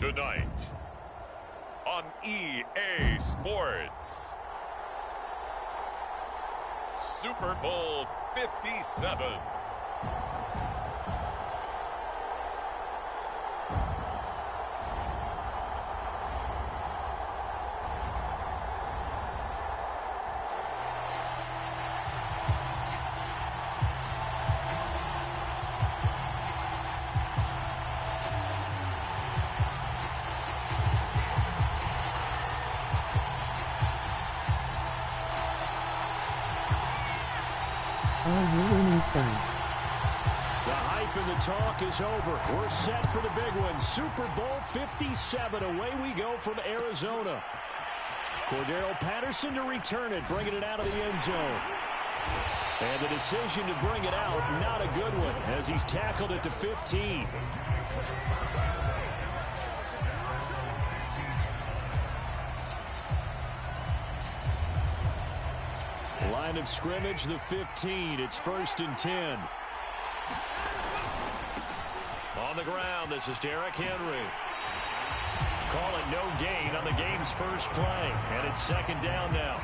Tonight on EA Sports, Super Bowl 57. Are you winning, son? The hype and the talk is over. We're set for the big one. Super Bowl 57. Away we go from Arizona. Cordero Patterson to return it, bringing it out of the end zone. And the decision to bring it out, not a good one, as he's tackled at the 15. Line of scrimmage, the 15. It's 1st and 10. On the ground, this is Derrick Henry. Calling no gain on the game's first play. And it's 2nd down now.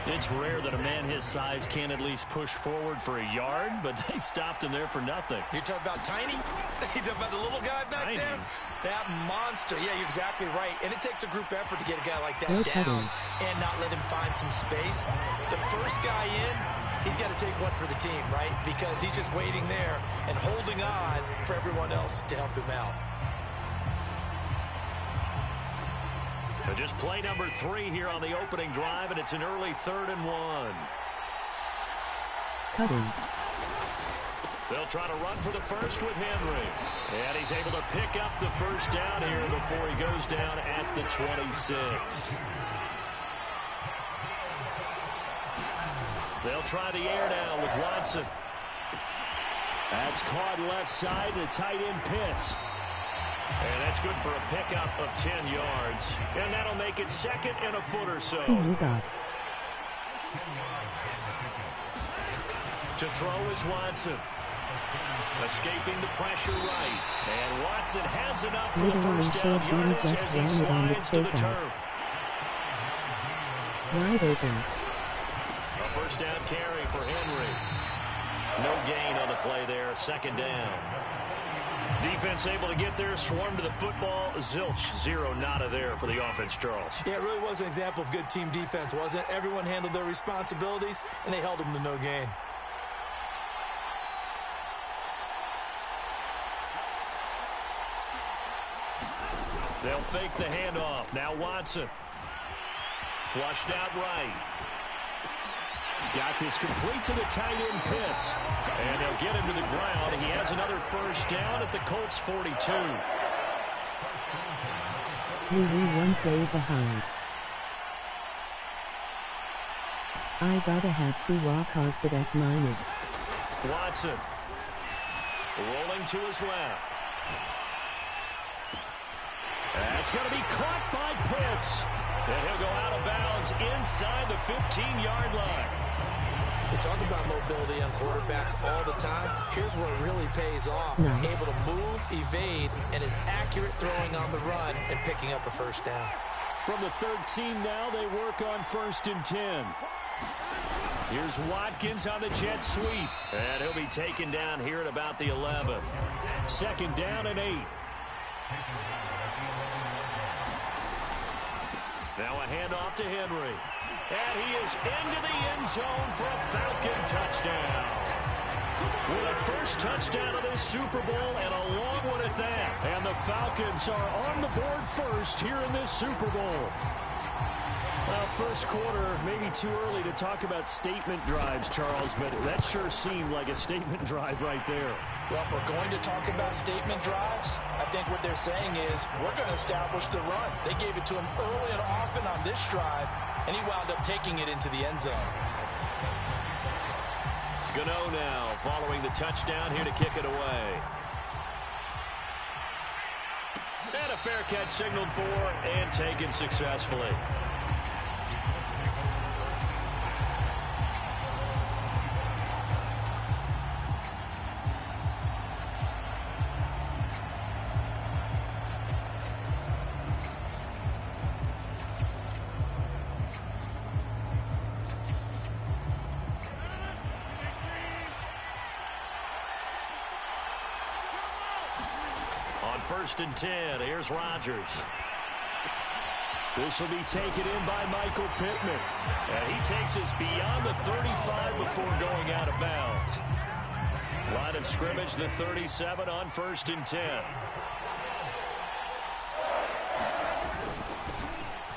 It's rare that a man his size can't at least push forward for a yard, but they stopped him there for nothing. You're talking about tiny? You're talking about the little guy back there? That monster. Yeah, you're exactly right. And it takes a group effort to get a guy like that down and not let him find some space. The first guy in, he's got to take one for the team, right? Because he's just waiting there and holding on for everyone else to help him out. So just play number 3 here on the opening drive, and it's an early 3rd and 1. Cutting. They'll try to run for the first with Henry. And he's able to pick up the first down here before he goes down at the 26. They'll try the air now with Watson. That's caught left side, the tight end Pitts. And that's good for a pickup of 10 yards. And that'll make it 2nd and a foot or so. Oh, my God. To throw is Watson. Escaping the pressure right. And Watson has enough for the first down yardage as he slides to the turf. Wide open. A first down carry for Henry. No gain on the play there. 2nd down. Defense able to get there, swarm to the football. Zilch, 0 nada there for the offense, Charles. Yeah, it really was an example of good team defense, wasn't it? Everyone handled their responsibilities, and they held them to no gain. They'll fake the handoff. Now Watson. Flushed out right. Got this complete to the tight end Pitts. And they'll get him to the ground. He has another first down at the Colts 42. We one play behind. I gotta have C-Raww caused it as mine. Watson. Rolling to his left. That's going to be caught by Pitts. And he'll go out of bounds inside the 15-yard line. They talk about mobility on quarterbacks all the time. Here's where it really pays off. Nice. Able to move, evade, and is accurate throwing on the run and picking up a first down. From the 13 now, they work on 1st and 10. Here's Watkins on the jet sweep. And he'll be taken down here at about the 11. 2nd down and 8. Now a handoff to Henry. And he is into the end zone for a Falcon touchdown. With a first touchdown of this Super Bowl and a long one at that. And the Falcons are on the board first here in this Super Bowl. Well, first quarter, maybe too early to talk about statement drives, Charles, but that sure seemed like a statement drive right there. Well, if we're going to talk about statement drives, I think what they're saying is we're going to establish the run. They gave it to him early and often on this drive, and he wound up taking it into the end zone. Gano now following the touchdown here to kick it away. And a fair catch signaled for and taken successfully. first and 10. Here's Rodgers. This will be taken in by Michael Pittman. And he takes us beyond the 35 before going out of bounds. Line of scrimmage, the 37 on first and 10.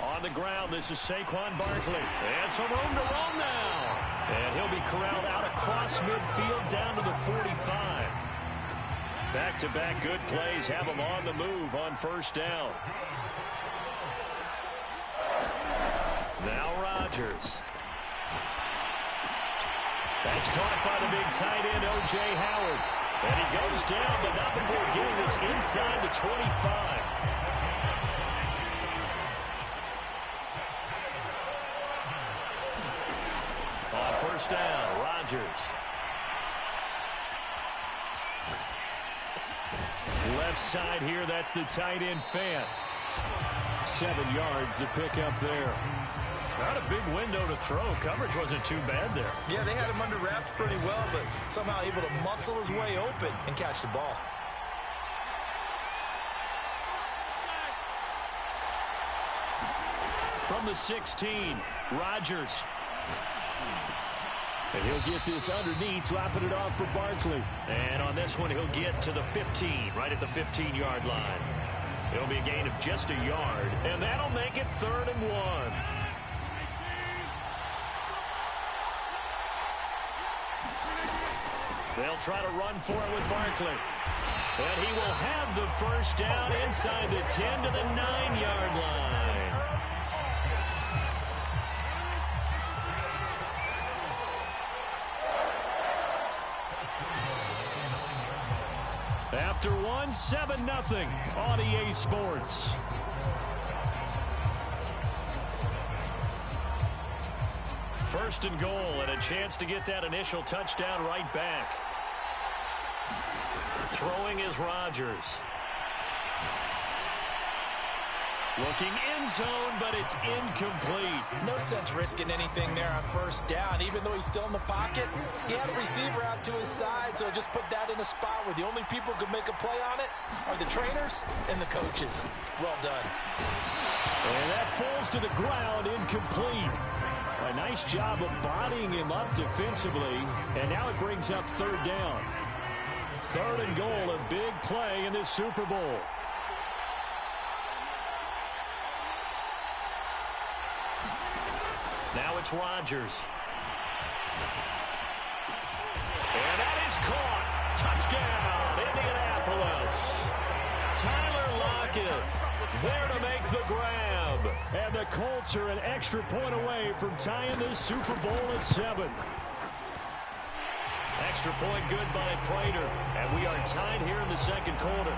On the ground, this is Saquon Barkley. And some room to roam now. And he'll be corralled out across midfield down to the 45. Back-to-back good plays have him on the move on first down. Now Rodgers. That's caught by the big tight end, O.J. Howard. And he goes down, but not before getting this inside the 25. On first down, Rodgers. Left side here, that's the tight end Fant. 7 yards to pick up there. Not a big window to throw. Coverage wasn't too bad there. Yeah, they had him under wraps pretty well, but somehow able to muscle his way open and catch the ball. From the 16, Rodgers. And he'll get this underneath, dropping it off for Barkley. And on this one, he'll get to the 15, right at the 15-yard line. It'll be a gain of just a yard, and that'll make it 3rd and 1. They'll try to run for it with Barkley. And he will have the first down inside the 10 to the 9-yard line. After one, 7-0 on EA Sports. First and goal, and a chance to get that initial touchdown right back. Throwing is Rodgers. Looking end zone, but it's incomplete. No sense risking anything there on first down. Even though he's still in the pocket, he had a receiver out to his side, so just put that in a spot where the only people who can make a play on it are the trainers and the coaches. Well done. And that falls to the ground, incomplete. A nice job of bodying him up defensively, and now it brings up 3rd down. 3rd and goal, a big play in this Super Bowl. Now it's Rodgers. And that is caught. Touchdown, Indianapolis. Tyler Lockett there to make the grab. And the Colts are an extra point away from tying this Super Bowl at 7. Extra point good by Prater. And we are tied here in the second quarter.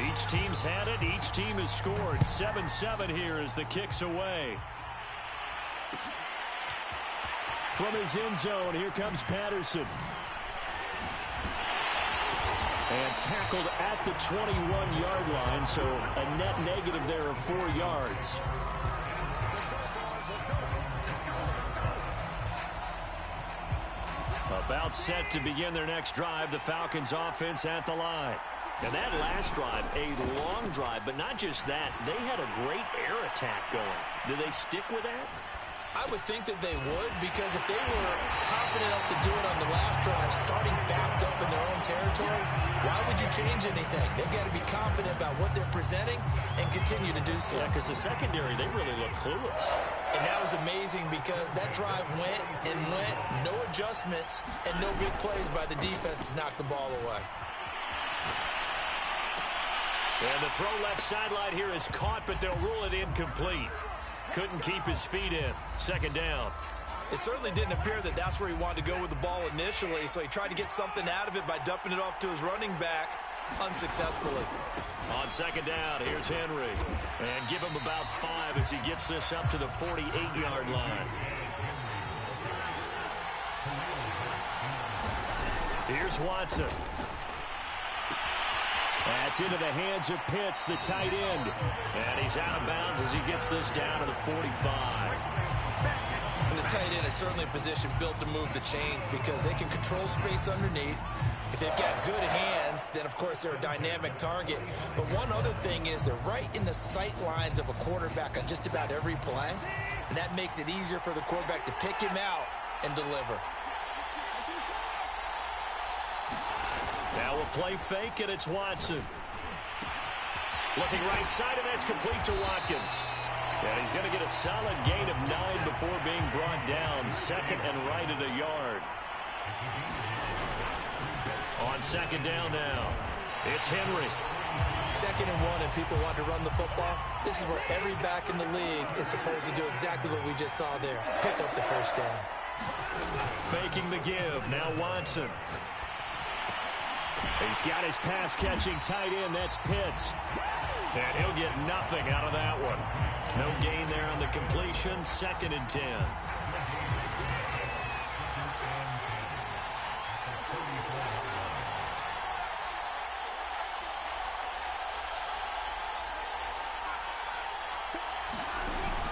Each team's had it. Each team has scored. 7-7 here as the kick's away. From his end zone, here comes Patterson. And tackled at the 21-yard line, so a net negative there of 4 yards. About set to begin their next drive, the Falcons offense at the line. And that last drive, a long drive, but not just that. They had a great air attack going. Do they stick with that? I would think that they would, because if they were confident enough to do it on the last drive, starting backed up in their own territory, why would you change anything? They've got to be confident about what they're presenting and continue to do so. Yeah, because the secondary, they really look clueless. And that was amazing because that drive went and went, no adjustments, and no big plays by the defense to knock the ball away. And the throw left sideline here is caught, but they'll rule it incomplete. Couldn't keep his feet in. 2nd down. It certainly didn't appear that that's where he wanted to go with the ball initially, so he tried to get something out of it by dumping it off to his running back unsuccessfully. On 2nd down, here's Henry. And give him about 5 as he gets this up to the 48-yard line. Here's Watson. That's into the hands of Pitts, the tight end. And he's out of bounds as he gets this down to the 45. And the tight end is certainly a position built to move the chains because they can control space underneath. If they've got good hands, then, of course, they're a dynamic target. But one other thing is they're right in the sight lines of a quarterback on just about every play, and that makes it easier for the quarterback to pick him out and deliver. Now a play fake, and it's Watson. Looking right side, and that's complete to Watkins. And he's going to get a solid gain of 9 before being brought down. Second and right at a yard. On second down now, it's Henry. 2nd and 1, and people want to run the football. This is where every back in the league is supposed to do exactly what we just saw there. Pick up the first down. Faking the give. Now Watson. He's got his pass-catching tight end. That's Pitts. And he'll get nothing out of that one. No gain there on the completion. 2nd and 10.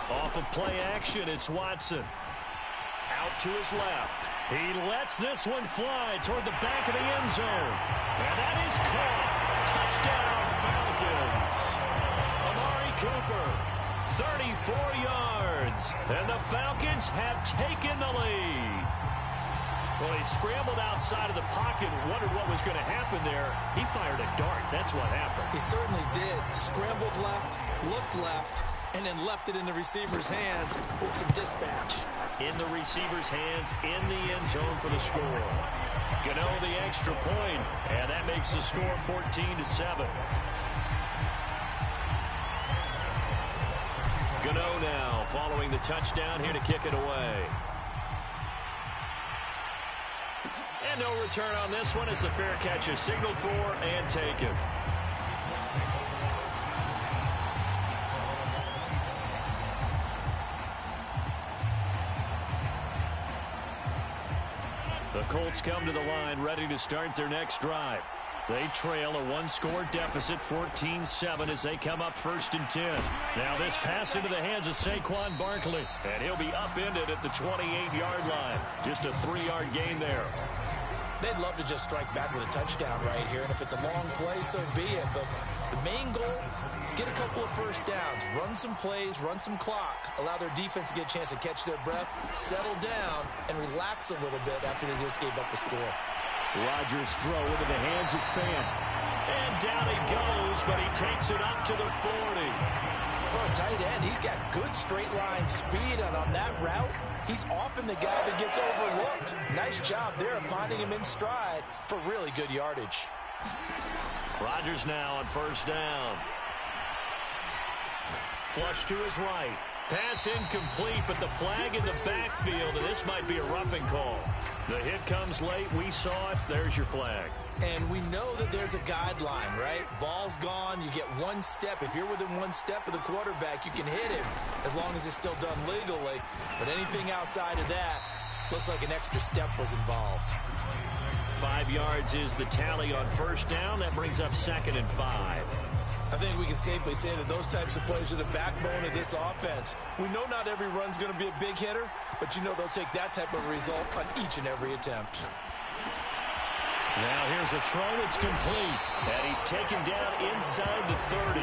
Off of play action, it's Watson. Out to his left. He lets this one fly toward the back of the end zone. And that is caught. Touchdown, Falcons. Amari Cooper, 34 yards. And the Falcons have taken the lead. Well, he scrambled outside of the pocket, wondered what was going to happen there. He fired a dart. That's what happened. He certainly did. Scrambled left, looked left, and then left it in the receiver's hands with some dispatch. In the receiver's hands, in the end zone for the score. Gano the extra point, and that makes the score 14-7. Gano now following the touchdown here to kick it away. And no return on this one as the fair catch is signaled for and taken. The Colts come to the line ready to start their next drive. They trail a one-score deficit, 14-7, as they come up 1st and 10. Now this pass into the hands of Saquon Barkley, and he'll be upended at the 28-yard line. Just a 3-yard gain there. They'd love to just strike back with a touchdown right here, and if it's a long play, so be it. But the main goal, get a couple of first downs, run some plays, run some clock, allow their defense to get a chance to catch their breath, settle down, and relax a little bit after they just gave up a score. Rodgers' throw into the hands of Fan. And down he goes, but he takes it up to the 40. For a tight end, he's got good straight line speed, and on that route, he's often the guy that gets overlooked. Nice job there of finding him in stride for really good yardage. Rodgers now on 1st down. Flush to his right. Pass incomplete, but the flag in the backfield, and this might be a roughing call. The hit comes late. We saw it. There's your flag. And we know that there's a guideline, right? Ball's gone. You get one step. If you're within one step of the quarterback, you can hit him as long as it's still done legally. But anything outside of that looks like an extra step was involved. 5 yards is the tally on 1st down. That brings up 2nd and 5. I think we can safely say that those types of plays are the backbone of this offense. We know not every run's going to be a big hitter, but you know they'll take that type of result on each and every attempt. Now here's a throw. It's complete. And he's taken down inside the 30.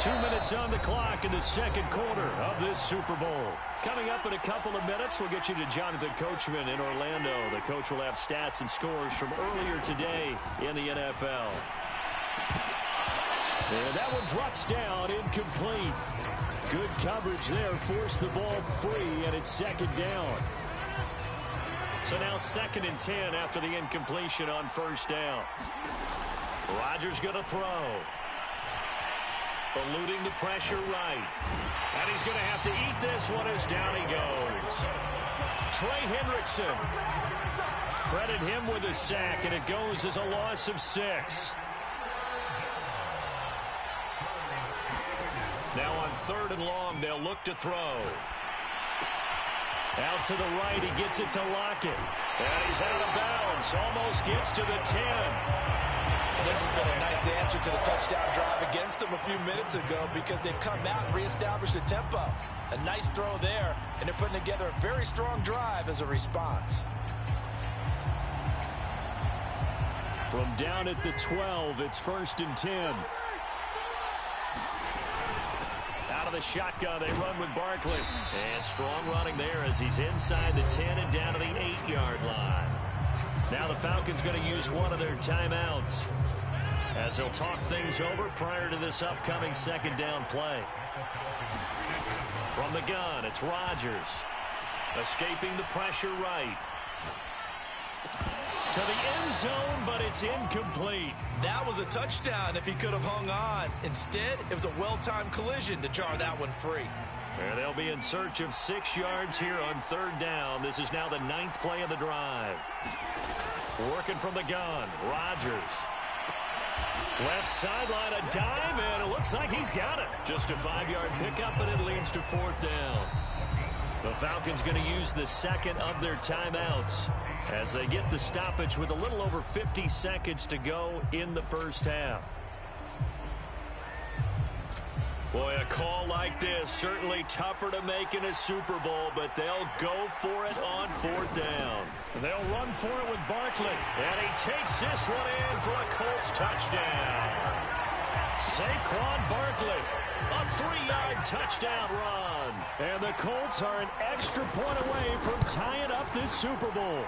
2 minutes on the clock in the 2nd quarter of this Super Bowl. Coming up in a couple of minutes, we'll get you to Jonathan Coachman in Orlando. The coach will have stats and scores from earlier today in the NFL. And that one drops down, incomplete. Good coverage there, forced the ball free, and it's 2nd down. So now 2nd and 10 after the incompletion on 1st down. Rodgers going to throw. Eluding the pressure right. And he's going to have to eat this one as down he goes. Trey Hendrickson. Credit him with a sack, and it goes as a loss of 6. Now on 3rd and long, they'll look to throw. Out to the right, he gets it to Lockett. And he's out of bounds, almost gets to the 10. This has been a nice answer to the touchdown drive against them a few minutes ago because they've come out and reestablished the tempo. A nice throw there, and they're putting together a very strong drive as a response. From down at the 12, it's 1st and 10. Out of the shotgun, they run with Barkley. And strong running there as he's inside the 10 and down to the 8-yard line. Now the Falcons going to use one of their timeouts as they'll talk things over prior to this upcoming 2nd down play. From the gun, it's Rodgers. Escaping the pressure right. To the end zone, but it's incomplete. That was a touchdown if he could have hung on. Instead, it was a well-timed collision to jar that one free. And they'll be in search of 6 yards here on 3rd down. This is now the 9th play of the drive. Working from the gun, Rodgers. Left sideline, a dive, and it looks like he's got it. Just a 5-yard pickup, and it leads to 4th down. The Falcons going to use the 2nd of their timeouts as they get the stoppage with a little over 50 seconds to go in the 1st half. Boy, a call like this, certainly tougher to make in a Super Bowl, but they'll go for it on 4th down. They'll run for it with Barkley. And he takes this one in for a Colts touchdown. Saquon Barkley, a 3-yard touchdown run. And the Colts are an extra point away from tying up this Super Bowl.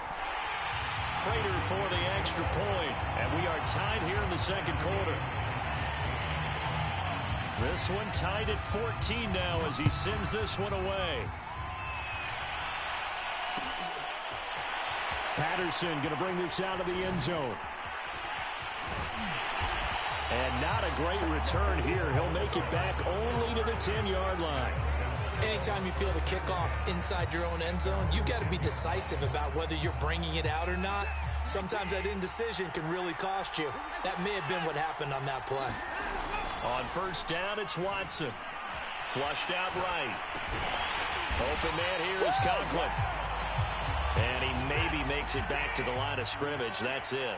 Prater for the extra point, and we are tied here in the 2nd quarter. This one tied at 14 now as he sends this one away. Patterson going to bring this out of the end zone. And not a great return here. He'll make it back only to the 10-yard line. Anytime you feel the kickoff inside your own end zone, you've got to be decisive about whether you're bringing it out or not. Sometimes that indecision can really cost you. That may have been what happened on that play. On 1st down, it's Watson. Flushed out right. Open man here is Conklin. And he maybe makes it back to the line of scrimmage. That's it.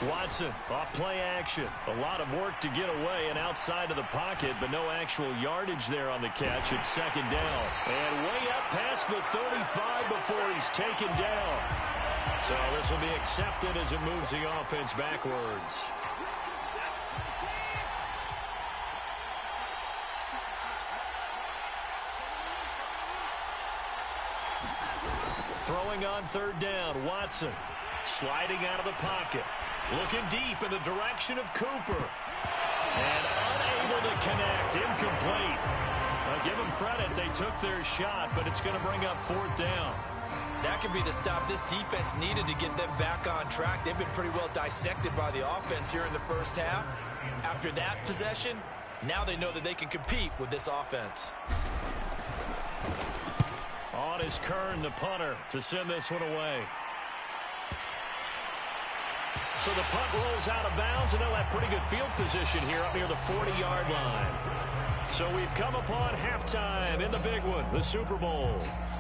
Watson, off play action. A lot of work to get away and outside of the pocket, but no actual yardage there on the catch. It's 2nd down. And way up past the 35 before he's taken down. So this will be accepted as it moves the offense backwards. Throwing on 3rd down, Watson. Sliding out of the pocket. Looking deep in the direction of Cooper. And unable to connect. Incomplete. I'll give them credit. They took their shot, but it's going to bring up 4th down. That could be the stop this defense needed to get them back on track. They've been pretty well dissected by the offense here in the 1st half. After that possession, now they know that they can compete with this offense. On is Kern, the punter, to send this one away. So the punt rolls out of bounds, and they'll have pretty good field position here up near the 40-yard line. So we've come upon halftime in the big one, the Super Bowl.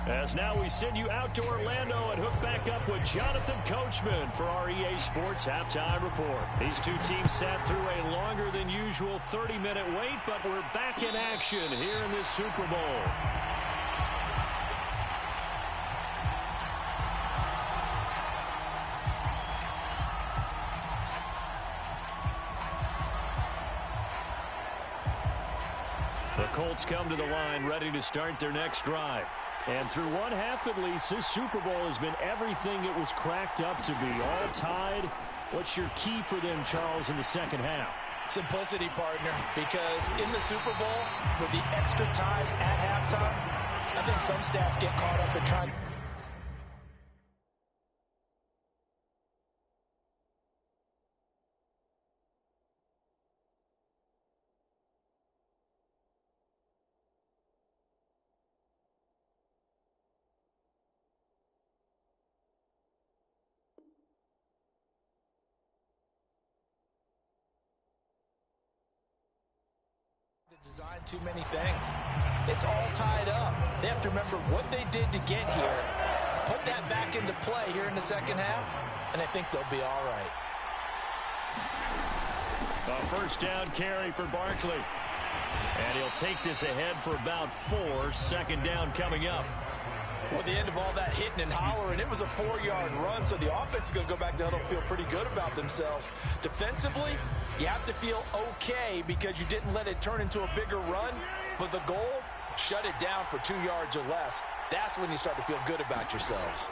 As now we send you out to Orlando and hook back up with Jonathan Coachman for our EA Sports Halftime Report. These two teams sat through a longer than usual 30-minute wait, but we're back in action here in this Super Bowl. The Colts come to the line ready to start their next drive. And through one half at least, this Super Bowl has been everything it was cracked up to be. All tied. What's your key for them, Charles, in the 2nd half? Simplicity, partner, because in the Super Bowl, with the extra time at halftime, I think some staffs get caught up in trying. Design too many things. It's all tied up. They have to remember what they did to get here, put that back into play here in the 2nd half, and I think they'll be all right. first down carry for Barkley. And he'll take this ahead for about 4. Second down coming up. Well, at the end of all that hitting and hollering, it was a 4-yard run, so the offense is going to go back to huddle and feel pretty good about themselves. Defensively, you have to feel okay because you didn't let it turn into a bigger run, but the goal, shut it down for 2 yards or less. That's when you start to feel good about yourselves.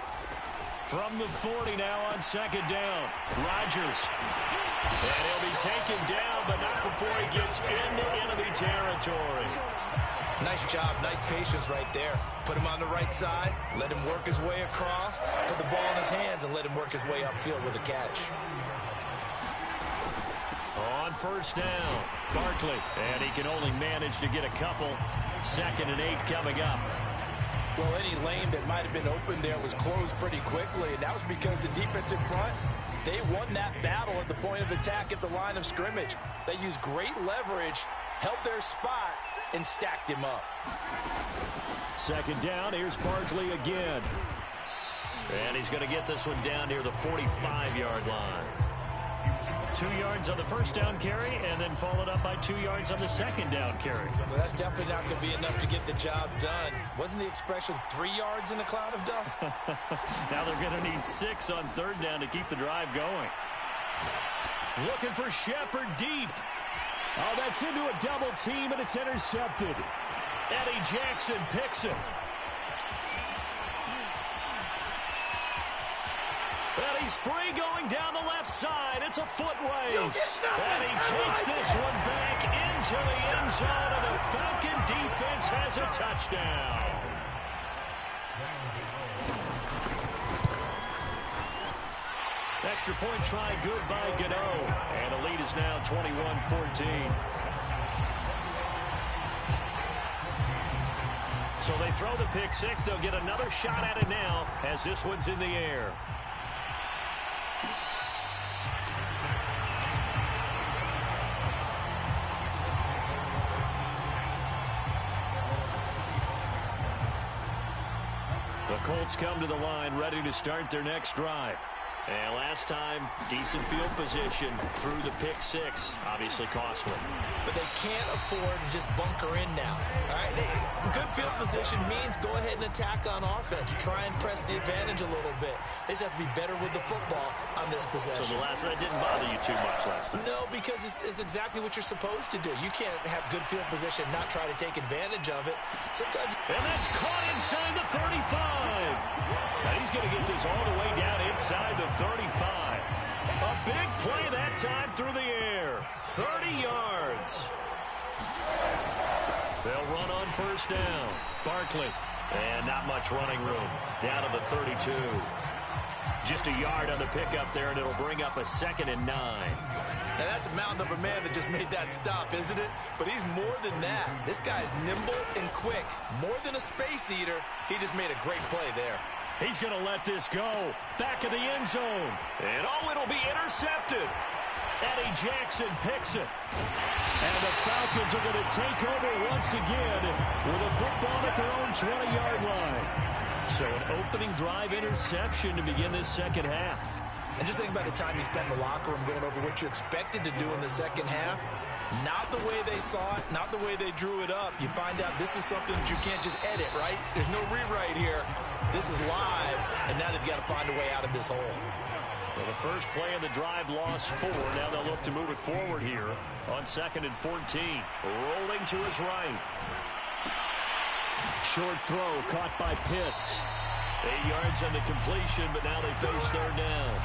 From the 40 now on second down, Rodgers. And he'll be taken down, but not before he gets into enemy territory. Nice job, nice patience right there. Put him on the right side, let him work his way across, put the ball in his hands, and let him work his way upfield with a catch. On first down, Barkley. And he can only manage to get a couple. 2nd and 8 coming up. Well, any lane that might have been open there was closed pretty quickly, and that was because the defensive front, they won that battle at the point of attack at the line of scrimmage. They used great leverage, held their spot, and stacked him up. Second down, here's Barkley again. And he's going to get this one down near the 45-yard line. 2 yards on the first down carry, and then followed up by 2 yards on the second down carry. Well, that's definitely not going to be enough to get the job done. Wasn't the expression 3 yards in a cloud of dust? Now they're going to need 6 on third down to keep the drive going. Looking for Shepard deep. Oh, that's into a double team, and it's intercepted. Eddie Jackson picks it. And he's free going down the left side. It's a foot race. And he takes this one back into the end zone, and the Falcon defense has a touchdown. Extra point try good by Gano. And the lead is now 21-14. So they throw the pick six. They'll get another shot at it now as this one's in the air. The Colts come to the line ready to start their next drive. And last time, decent field position through the pick six. Obviously costly. But they can't afford to just bunker in now. All right, good field position means go ahead and attack on offense. Try and press the advantage a little bit. They just have to be better with the football on this possession. So the last one didn't bother you too much last time? No, because it's exactly what you're supposed to do. You can't have good field position and not try to take advantage of it. Sometimes. And that's caught inside the 35. Now he's going to get this all the way down inside the 35. A big play that time through the air. 30 yards. They'll run on first down. Barkley. And not much running room. Down to the 32. Just a yard on the pickup there, and it'll bring up a 2nd and 9. Now that's a mountain of a man that just made that stop, isn't it? But he's more than that. This guy's nimble and quick. More than a space eater. He just made a great play there. He's going to let this go. Back of the end zone. And oh, it'll be intercepted. Eddie Jackson picks it. And the Falcons are going to take over once again with a football at their own 20-yard line. So an opening drive interception to begin this second half. And just think about the time you spent in the locker room going over what you expected to do in the second half. Not the way they saw it, not the way they drew it up. You find out this is something that you can't just edit, right? There's no rewrite here. This is live, and now they've got to find a way out of this hole. Well, the first play of the drive lost 4. Now they'll look to move it forward here on 2nd and 14. Rolling to his right. Short throw caught by Pitts. 8 yards on the completion, but now they face third down.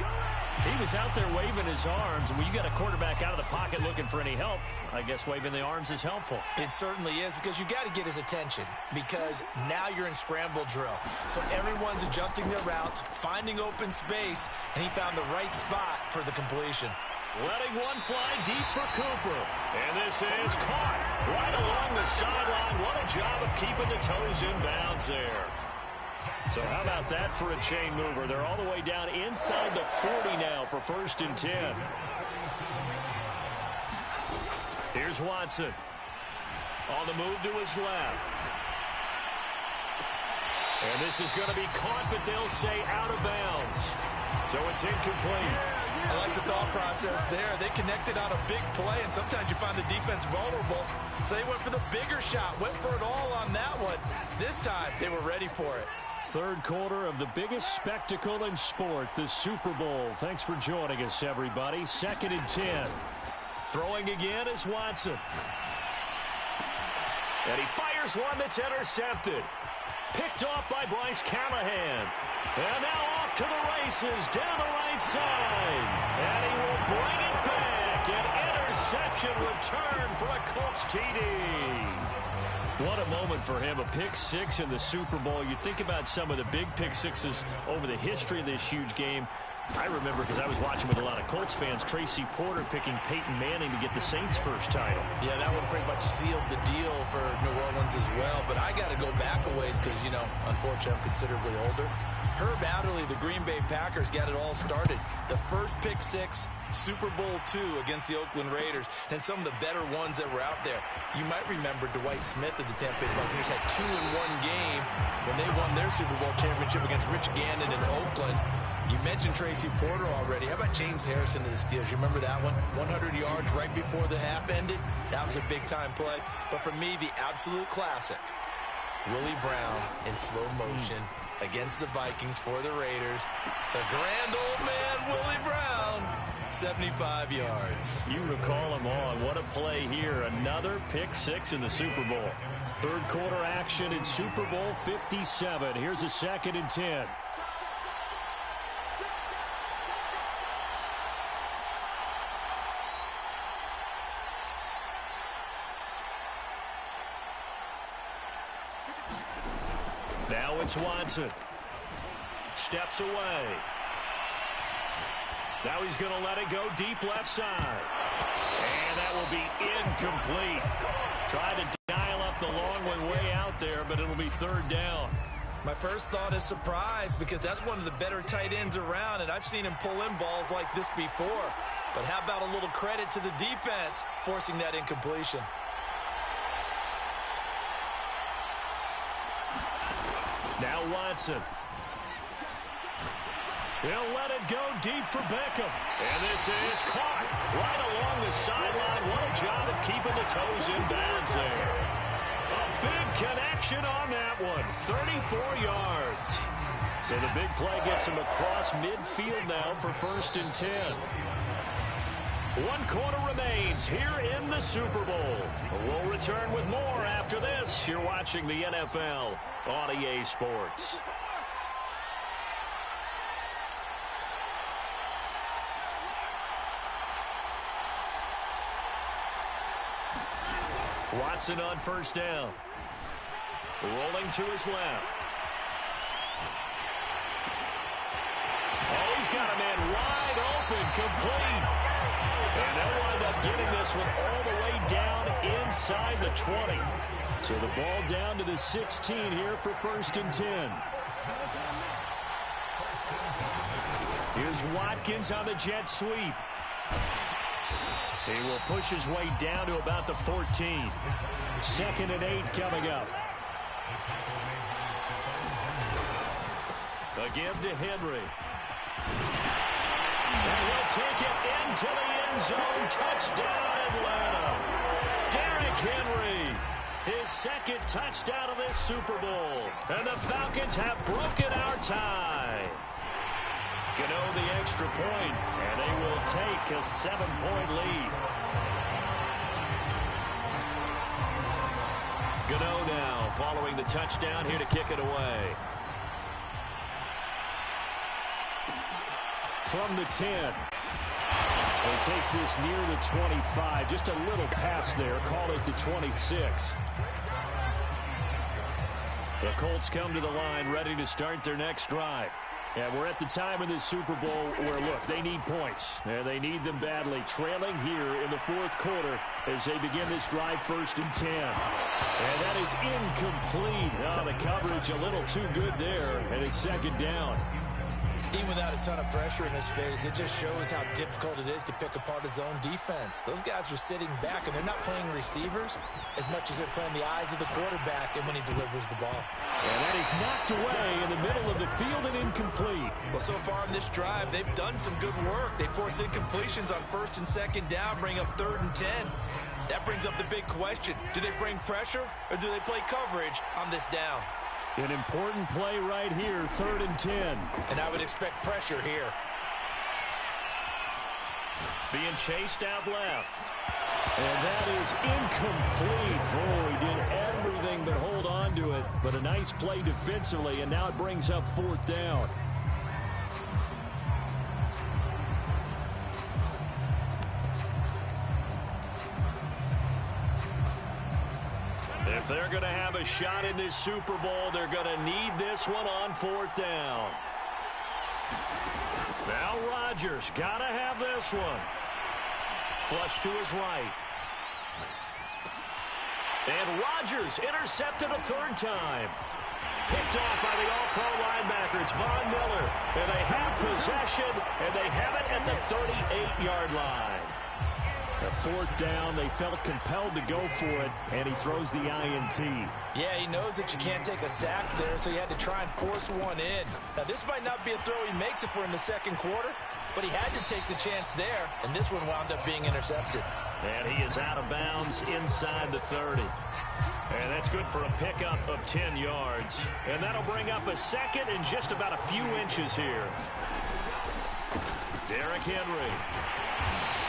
He was out there waving his arms, and when you got a quarterback out of the pocket looking for any help, I guess waving the arms is helpful. It certainly is, because you got to get his attention, because now you're in scramble drill. So everyone's adjusting their routes, finding open space, and he found the right spot for the completion. Letting one fly deep for Cooper. And this is caught right along the sideline. What a job of keeping the toes in bounds there. So how about that for a chain mover? They're all the way down inside the 40 now for 1st and 10. Here's Watson. On the move to his left. And this is going to be caught, but they'll say out of bounds. So it's incomplete. I like the thought process there. They connected on a big play, and sometimes you find the defense vulnerable. So they went for the bigger shot, went for it all on that one. This time, they were ready for it. Third quarter of the biggest spectacle in sport, the Super Bowl. Thanks for joining us, everybody. 2nd and 10. Throwing again is Watson. And he fires one that's intercepted. Picked off by Bryce Callahan. And now off to the races down the right side. And he will bring it back. An interception return for a Colts TD. What a moment for him, a pick six in the Super Bowl. You think about some of the big pick sixes over the history of this huge game. I remember, because I was watching with a lot of Colts fans, Tracy Porter picking Peyton Manning to get the Saints' first title. Yeah, that one pretty much sealed the deal for New Orleans as well. But I got to go back a ways because, you know, unfortunately I'm considerably older. Herb Adderley, the Green Bay Packers, got it all started. The first pick six, Super Bowl II against the Oakland Raiders, and some of the better ones that were out there. You might remember Dwight Smith of the Tampa Bay Buccaneers had 2 in one game when they won their Super Bowl championship against Rich Gannon in Oakland. You mentioned Tracy Porter already. How about James Harrison to the Steelers? You remember that one? 100 yards right before the half ended. That was a big-time play. But for me, the absolute classic, Willie Brown in slow motion against the Vikings for the Raiders. The grand old man, Willie Brown, 75 yards. You recall them all. What a play here. Another pick six in the Super Bowl. Third quarter action in Super Bowl 57. Here's a 2nd and 10. Now it's Watson. Steps away. Now he's going to let it go deep left side. And that will be incomplete. Tried to dial up the long one way out there, but it'll be 3rd down. My first thought is surprise, because that's one of the better tight ends around, and I've seen him pull in balls like this before. But how about a little credit to the defense forcing that incompletion? Now Watson. He'll let it go deep for Beckham. And this is caught right along the sideline. What a job of keeping the toes in bounds there. A big connection on that one. 34 yards. So the big play gets him across midfield now for 1st and 10. 1 quarter remains here in the Super Bowl. We'll return with more after this. You're watching the NFL on EA Sports. Watson on 1st down. Rolling to his left. Oh, he's got a man wide open, complete. And they'll wind up getting this one all the way down inside the 20. So the ball down to the 16 here for 1st and 10. Here's Watkins on the jet sweep. He will push his way down to about the 14. 2nd and 8 coming up. Again to Henry. And he'll take it into the end zone. Touchdown, Atlanta. Derrick Henry, his 2nd touchdown of this Super Bowl. And the Falcons have broken our tie. Gano the extra point, and they will take a 7-point lead. Gano now following the touchdown here to kick it away. From the 10. He takes this near the 25. Just a little pass there. Call it the 26. The Colts come to the line ready to start their next drive. And we're at the time in this Super Bowl where, look, they need points. And they need them badly. Trailing here in the 4th quarter as they begin this drive 1st and 10. And that is incomplete. Oh, the coverage a little too good there. And it's 2nd down. Even without a ton of pressure in his face, it just shows how difficult it is to pick apart his own defense. Those guys are sitting back, and they're not playing receivers as much as they're playing the eyes of the quarterback and when he delivers the ball. And that is knocked away in the middle of the field and incomplete. Well, so far in this drive, they've done some good work. They force incompletions on 1st and 2nd down, bring up 3rd and 10. That brings up the big question. Do they bring pressure, or do they play coverage on this down? An important play right here, 3rd and 10. And I would expect pressure here. Being chased out left. And that is incomplete. Oh, he did everything but hold on to it. But a nice play defensively, and now it brings up 4th down. If they're going to have a shot in this Super Bowl, they're going to need this one on 4th down. Now Rodgers got to have this one. Flush to his right. And Rodgers intercepted a 3rd time. Picked off by the all-pro linebacker. It's Von Miller. And they have possession, and they have it at the 38-yard line. The 4th down, they felt compelled to go for it, and he throws the INT. Yeah, he knows that you can't take a sack there, so he had to try and force one in. Now, this might not be a throw he makes if we're in the 2nd quarter, but he had to take the chance there, and this one wound up being intercepted. And he is out of bounds inside the 30. And that's good for a pickup of 10 yards. And that'll bring up a 2nd and just about a few inches here. Derrick Henry.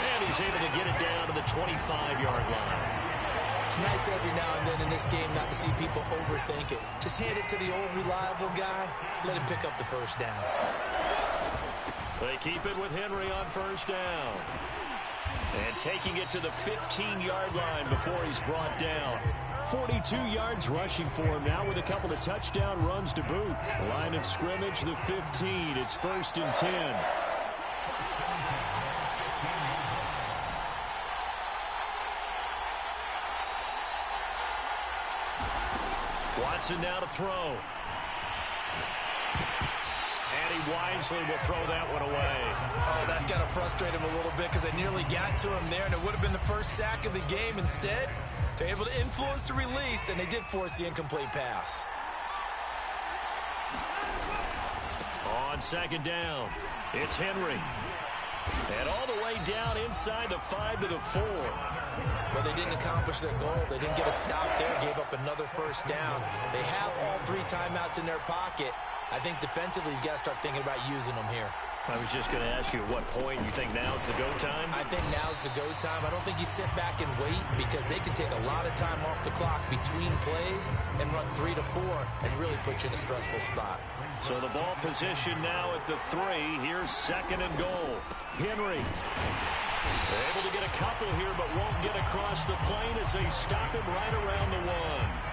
And he's able to get it down to the 25-yard line. It's nice every now and then in this game not to see people overthink it. Just hand it to the old reliable guy. Let him pick up the 1st down. They keep it with Henry on 1st down. And taking it to the 15-yard line before he's brought down. 42 yards rushing for him now with a couple of touchdown runs to boot. Line of scrimmage, the 15. It's 1st and 10. Watson now to throw. And he wisely will throw that one away. Oh, that's got to frustrate him a little bit because they nearly got to him there, and it would have been the 1st sack of the game. Instead, they're able to influence the release, and they did force the incomplete pass. On 2nd down, it's Henry. And all the way down inside the 5 to the 4. Well, they didn't accomplish their goal. They didn't get a stop there, gave up another 1st down. They have all 3 timeouts in their pocket. I think defensively, you've got to start thinking about using them here. I was just going to ask you at what point you think now's the go time? I think now's the go time. I don't think you sit back and wait because they can take a lot of time off the clock between plays and run 3 to 4 and really put you in a stressful spot. So the ball position now at the 3. Here's 2nd and goal. Henry. They're able to get a couple here, but won't get across the plane as they stop him right around the 1.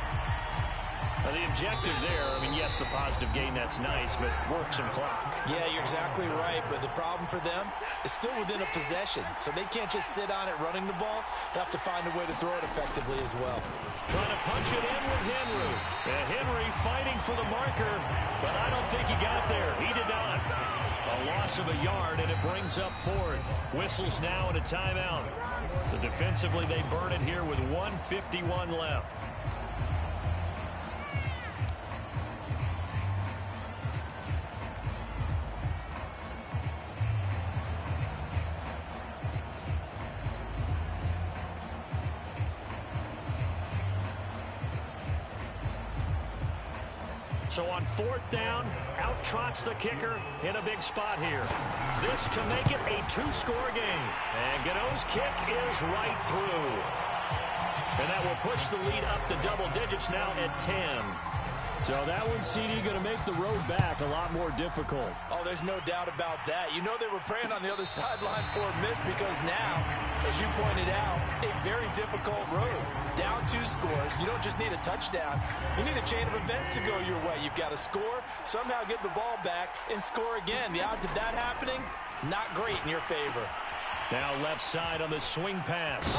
Now the objective there, I mean, yes, the positive gain, that's nice, but work some clock. Yeah, you're exactly right, but the problem for them is still within a possession, so they can't just sit on it running the ball. They have to find a way to throw it effectively as well. Trying to punch it in with Henry. And Henry fighting for the marker, but I don't think he got there. He did not. A loss of a yard, and it brings up 4th. Whistles now and a timeout. So defensively, they burn it here with 1:51 left. So on 4th down, out trots the kicker in a big spot here. This to make it a 2-score game. And Gano's kick is right through. And that will push the lead up to double digits now at 10. So that one, CD, going to make the road back a lot more difficult. Oh, there's no doubt about that. You know they were praying on the other sideline for a miss because now, as you pointed out, a very difficult road. Down 2 scores. You don't just need a touchdown. You need a chain of events to go your way. You've got to score, somehow get the ball back, and score again. The odds of that happening, not great in your favor. Now left side on the swing pass.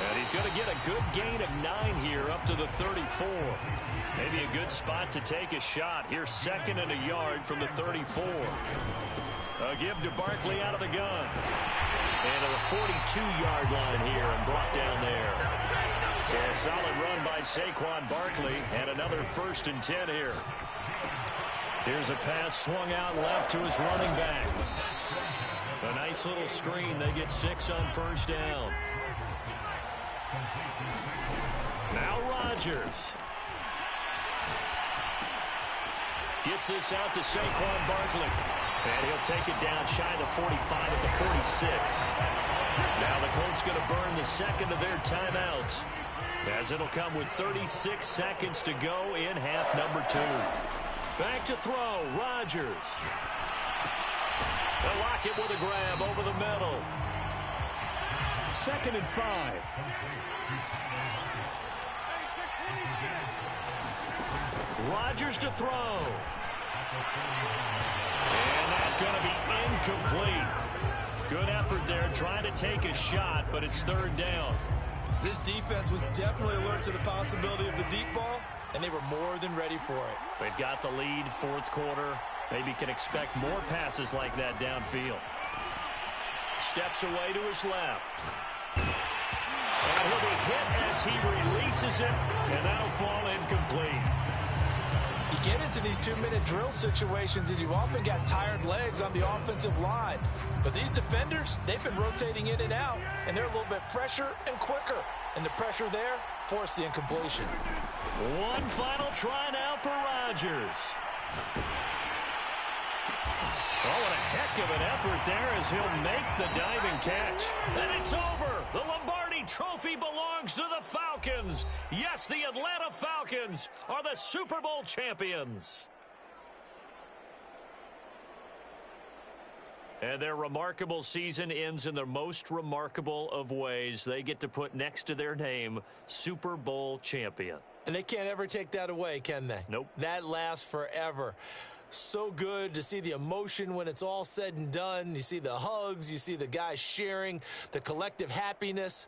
And he's going to get a good gain of 9 here up to the 34. Maybe a good spot to take a shot. Here's 2nd and a yard from the 34. A give to Barkley out of the gun. And to the 42-yard line here and brought down there. So a solid run by Saquon Barkley and another 1st and 10 here. Here's a pass swung out left to his running back. A nice little screen. They get 6 on 1st down. Now Rodgers. Gets this out to Saquon Barkley. And he'll take it down shy of the 45 at the 46. Now the Colts going to burn the 2nd of their timeouts, as it'll come with 36 seconds to go in half number 2. Back to throw, Rodgers. They'll lock it with a grab over the middle. 2nd and 5. Rodgers to throw. And that's going to be incomplete. Good effort there trying to take a shot, but it's 3rd down. This defense was definitely alert to the possibility of the deep ball, and they were more than ready for it. They've got the lead, 4th quarter. Maybe can expect more passes like that downfield. Steps away to his left. And he'll be hit as he releases it, and that'll fall incomplete. You get into these 2-minute drill situations, and you often got tired legs on the offensive line. But these defenders, they've been rotating in and out, and they're a little bit fresher and quicker. And the pressure there forced the incompletion. One final try now for Rodgers. Oh, what a heck of an effort there as he'll make the diving catch. And it's over. The Lombardi Trophy belongs to the Falcons. Yes, the Atlanta Falcons are the Super Bowl champions. And their remarkable season ends in the most remarkable of ways. They get to put next to their name, Super Bowl champion. And they can't ever take that away, can they? Nope. That lasts forever. So good to see the emotion when it's all said and done. You see the hugs, you see the guys sharing, the collective happiness.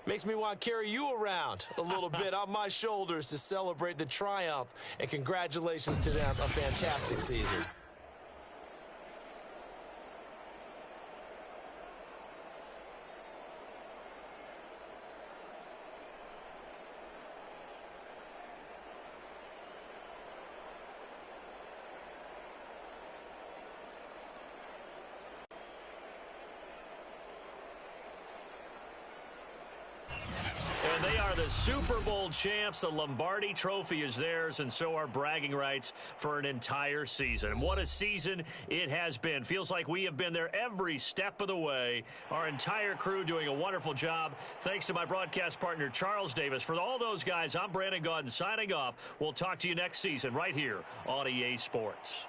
Makes me want to carry you around a little bit on my shoulders to celebrate the triumph. And congratulations to them, a fantastic season. The Super Bowl champs. The Lombardi Trophy is theirs, and so are bragging rights for an entire season. And what a season it has been. Feels like we have been there every step of the way. Our entire crew doing a wonderful job. Thanks to my broadcast partner, Charles Davis. For all those guys, I'm Brandon Gaudin signing off. We'll talk to you next season right here on EA Sports.